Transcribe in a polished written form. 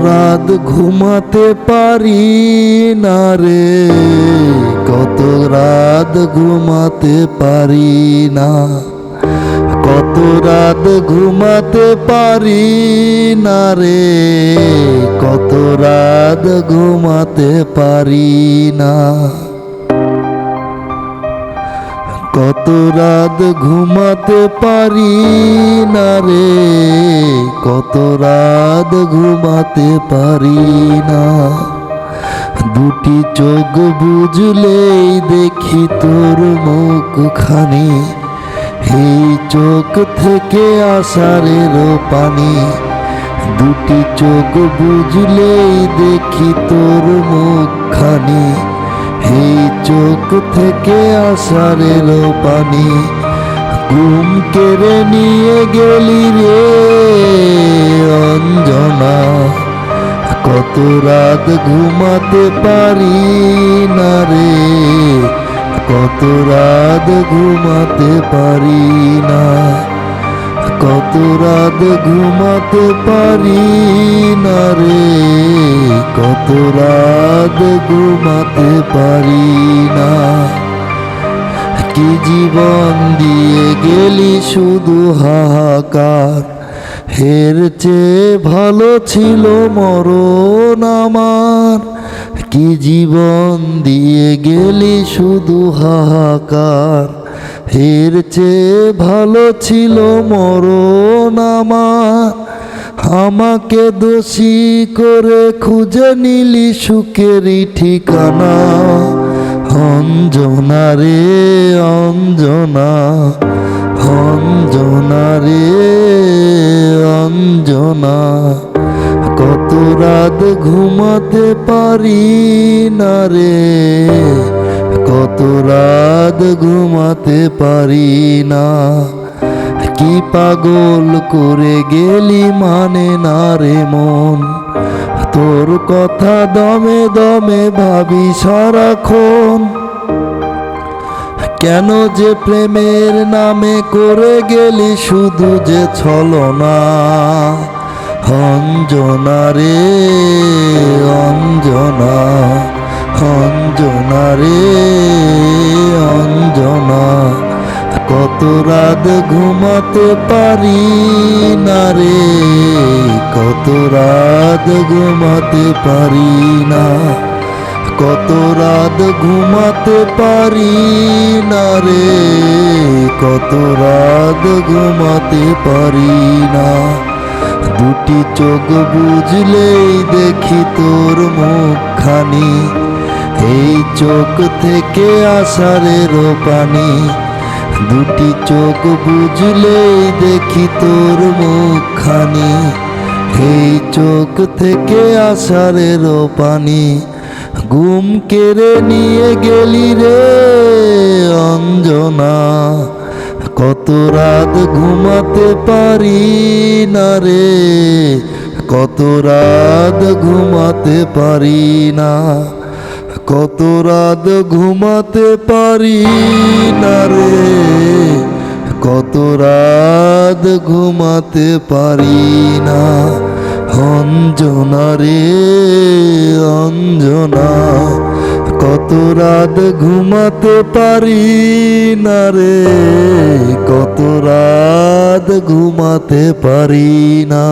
রাত ঘুমাতে পারি না রে, কত রাত ঘুমাতে পারি না, কত রাত ঘুমাতে পারি না রে, কত রাত ঘুমাতে পারি না, কত রাত ঘুমাতে পারি না রে, কত রাত ঘুমাতে পারি না। দুটি চোখ বুঝলেই দেখি তোর মুখখানি, এই চোখ থেকে আষাঢ়ের পানি। দুটি চোখ বুঝলেই দেখি তোর মুখখানি, এই চোখ থেকে আষাঢ়ের পানি। ঘুম কেড়ে নিয়ে গেলি রে অঞ্জনা, কত রাত ঘুমাতে পারি না রে, কত রাত ঘুমাতে পারি না, কত রাত ঘুমাতে পারি না রে, কত রাত ঘুমাতে পারি না। কি জীবন দিয়ে গেলি শুধু হাহাকার, এর চেয়ে ভালো ছিল মরণ আমার। কি জীবন দিয়ে গেলি শুধু হাহাকার, এর চেয়ে ভালো ছিল মরণ আমার। আমাকে দোষী করে খুঁজে নিলি সুখেরই ঠিকানা, অঞ্জনা রে অঞ্জনা, অঞ্জনা রে অঞ্জনা। কত রাত ঘুমাতে পারি না রে, কত রাত ঘুমাতে পারি না। কি পাগল করে গেলি মানে না রে মন, তোর কথা দমে দমে ভাবি সারাক্ষণ। কেন যে প্রেমের নামে করে গেলি শুধু যে ছলনা, অঞ্জনা রে অঞ্জনা, অঞ্জনা রে অঞ্জনা। কত রাত ঘুমাতে পারি না রে, কত রাত ঘুমাতে পারি না, কত রাত ঘুমাতে পারি না রে, কত রাত ঘুমাতে পারি না। দুটি চোখ বুঝলেই দেখি তোর মুখখানি, এই চোখ থেকে আষাঢ়ের পানি। দুটি চোখ বুঝলেই দেখি তোর মুখখানি, এই চোখ থেকে আষাঢ়ের পানি। ঘুম কেড়ে নিয়ে গেলি রে অঞ্জনা, কত রাত ঘুমাতে পারি না রে, কত রাত ঘুমাতে পারি না, কত রাত ঘুমাতে পারি না রে, কত রাত ঘুমাতে পারি না। অঞ্জনা রে অঞ্জনা, কত রাত ঘুমাতে পারি না রে, কত রাত ঘুমাতে পারি না।